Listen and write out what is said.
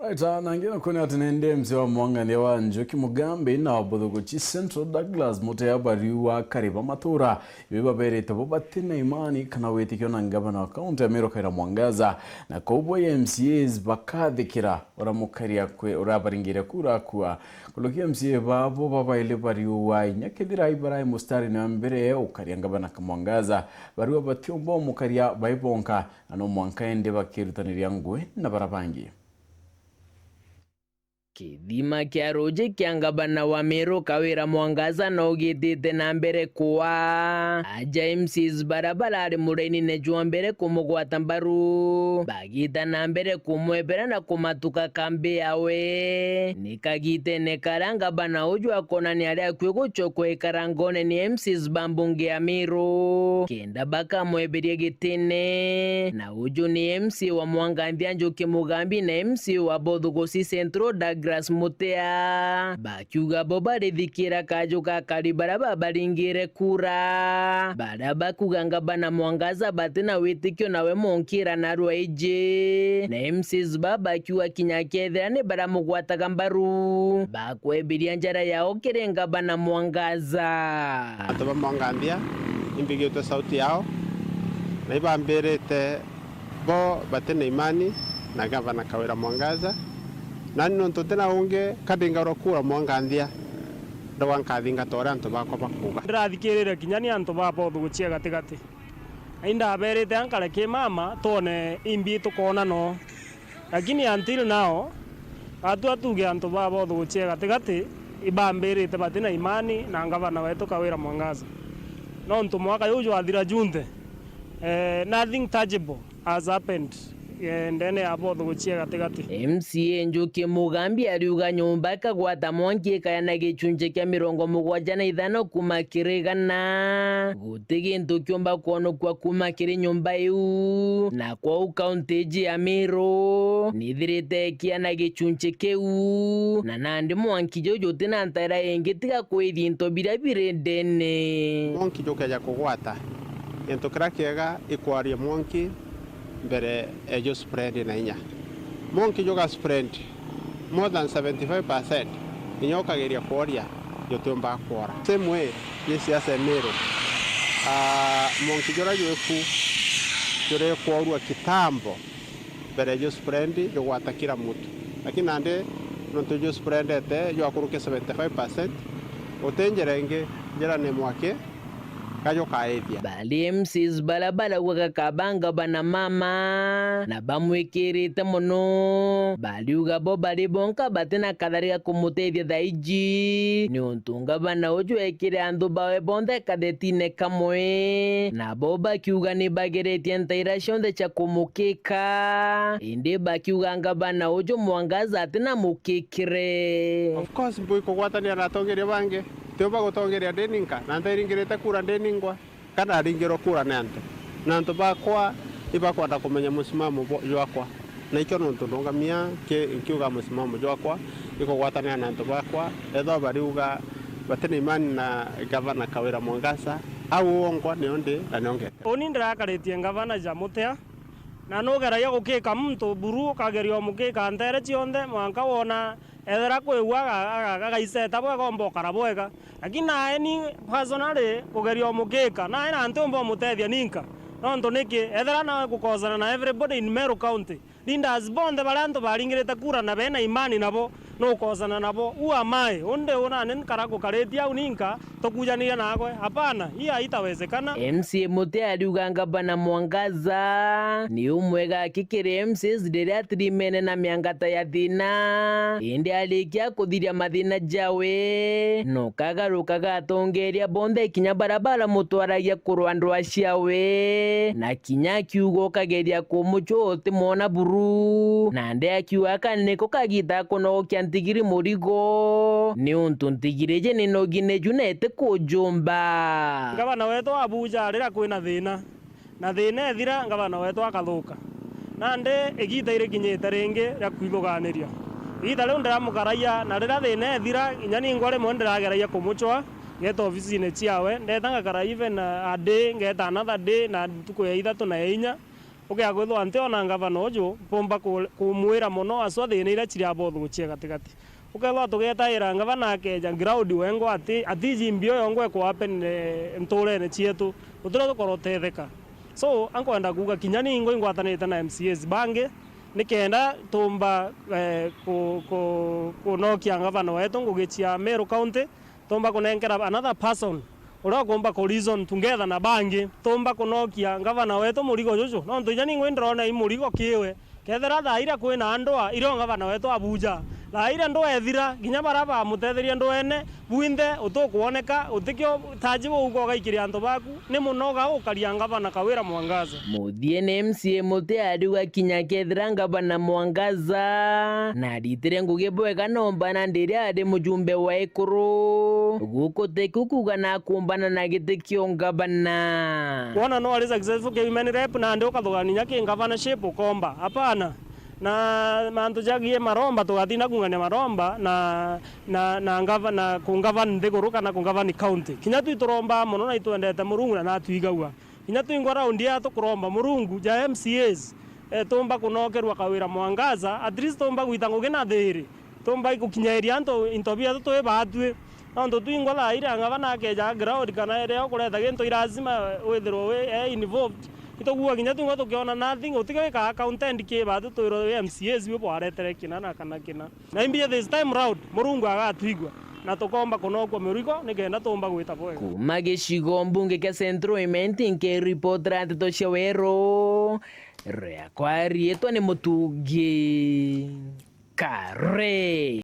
Aita nangina kuni atinende mse wa mwangani wa Njoki Mugambe na Bodogochi Central Douglas mote ya bariwa kariba matura ibiba berete bo batina imani kana wetikyo na ngabana account ya Mero Kaira Mwangaza na kobo ya MCAs bakathikira oramukaria kwe orabaringira kura kwa kulokia MCA babo baba ile bariwa nyakethira ibara mustari na mbere ukaria ngabana Kamwangaza bariwa batiombo mukaria baibonka ano mwankaende bakirutaniria ngwe na barabangi. Kithima kia roje kia ngabana wa Mero Kaira Mwangaza na ugitite na mbere kwa aja MCs barabara ari muraini nejua mbere kumugwata mbaru bagita na mbere kumwebera na kumatuka kambi yawe nikagite nekaranga bana ujua kona ni aria kwigucho kwe karangone ni MCs bambunge ya Mero kenda baka mweberie gitine na uju ni MC wa Mwangambi Njoki Mugambi na MC wa Bodogochi Central Douglas Mutea bakiuga boba rithikira kajuka karibara babaringire kura baraba kuganga bana Mwangaza batina witikyo nawe monkira na rwaije na MCs baba kiwa kinyakethera ne baramugwataga mbaru bakwebiria njara yao kirenga bana Mwangaza atoba Mwangambia imbigite sauti yao na ibamberete bo batene imani na gavana Kaira Mwangaza nani nonto tena unge kadinga rokura Mwangandia ndawan kadinga tora anto bako bakuga ndirathikirire kinyani anto babo thuguchia gatigati ainda aberete ankale ke mama tone imbi tukona no lakini until now atuge anto babo thuguchia gatigati ibambirite batina imani na ngavana wetu Kaira Mwangaza no nto mwaka yujo athira junte nothing tangible has happened ndene abo thuguchia gatigati. MCA Njoki Mugambi ariuga nyumba ikagwata mwanki kayana gichunje kia 75 kuma kirigana guti gintu kiumba kuonokwa kuma kiri nyumba iu na kwa kaunti ya Mero nithirite kiana gichunje kiu na nandi mwanki jojo tina ntara engitiga kwithi into bira birendene mwanki jokaja kugwata into kirakiega ikwaria mwanki mbere ejo spread na inya monki joga spread more than 75% inyoka geria kwaria yotomba kwara same way yes ya Mero monki jora yoku jore kwaurwa kitambo mbere ejo spread yo watakira mutu lakini ande nonto jo spread ete yo akuruke 75% otenjerenge jera ne mwake kajo kaethia bali MCs balabala waka kabanga bana mama na bamwikirite muno bali uga bo bali bonka batina kadharia kumutethia thaiji ni untunga bana uju ekire andu bawe bonde kadetine kamwe na boba kiuga ni bageretie ntaira shonde cha kumukika indi bakiuga ngabana uju Mwangaza atina mukikire of course boy ko gwatani aratongeria bange tioba gutongeria deninka na ntairingirite kura deningwa kana ringiro kura nanto nanto bakwa ibakwenda kumenya musimamo jwakwa na ikyo nonto ndongamia kiuga musimamo jwakwa iko gwatania nanto bakwa etho bariuga batene imani na gavana Kaira Mwangaza au ongwa nionde na nionge oni ndirakaritie gavana ja Mutea na nugeragia gukika muntu buru kagerio mukika ntere cionde mwanka wona ethera kwigua agaiseta bwe gombo karabwega lakini nae ni personally kugerio mukika nae na ntombo mutethia ninka nonto niki ethera na gukozana na everybody in Mero County lindas bonde balanto baringirite kura na bena imani nabo no kozana nabo uamae onde ona nen karako karetia uninka tokujania nagwe hapana hii haitawezekana. MCA Mutea ariuga ngabana Mwangaza ni umwega kikire MCs ndiria trimene na miangata ya thina indi alikia kuthiria mathina jawe no kagaruka gatongeria bonde kinya barabara mutwaragia kurwandwa ciawe na kinya kiugo kageria kumucho timona buru na nde akiuga kaniko kagita kunokia ntigiri murigo ni untu ntigire je ni nogine junete kujumba ngabana wetu Abuja rira kwina thina na thina ethira ngabana wetu akathuka na nde igita ire kinyete ringi ria kwithuganiria igita riu ndiramukaraia na rira thina ethira inyani ngore mo ndirageraia kumuchwa ngeta ofisine ciawe ndetanga kara even a day ngeta another day na tuko ya ithatu na inya ukiagwithwo ante ona ngavana uju pomba kumwira muno aswa thina ira chiri abothu guchia gatigati ukethwa tugetaira ngavana akeja ground wengo atijimbio yongo kwa happen nturene chietu utira tukoro tetheka so ankwenda kuga kinyani ingo ingwatanite na MCAs bange nikenda tumba kunokia ngavana wetu ngugichia Meru County tumba kunenkera another person ura komba collision together na bangi tumba kunokia ngavana wetu murigo juju no ntunyani ngwe ndrona imurigo kiwe kethera thaira kwina andwa iro ngavana wetu abuja thaira ndo ethira ginya baraba mutetheria ndo ene buinde utukuoneka utikio tajibo ugo gaikiri anto baku ni munoga ukaria ngavana Kawira Mwangaza muthie ni MCA muti ariwa kinya kethira ngavana Mwangaza na ritire ngugi bwega nomba na ndiria ari mujumbe wa ikuru guko tekukuga na kumbana na gitikio ngavana wona no ari successful ke women rep na ndio kathogania ki ngavana shape ukomba hapana na mantu jagie maromba tugatina kungania maromba na ngavana kungavana ndiguru kana kungavana county kinya tuituromba muno na itwendete murungu na tuigaua kinya tuingwa raundi ya tukuromba murungu ja MCAs tumba kunokerwa Kawira Mwangaza at least tumba guitanguge na thiri tumba ikukinyeria anto intobia tuwe batwe ando tuingwa la ira ngavana keja ground kana ere kuretha gintu irazima withirwo we involved itoguwa kinya tungo tukiona nothing utike ka accountant ke badu twiro MCAs bibo aretere kina na kana kina na imbia this time round murungu agatwigwa na tukomba kunokwa murigo nigenda tumba gwita bwega kuma gicigo mbunge kia Central Imenti nke report rate tocia wero rea kwari etwa ni mutungi kare.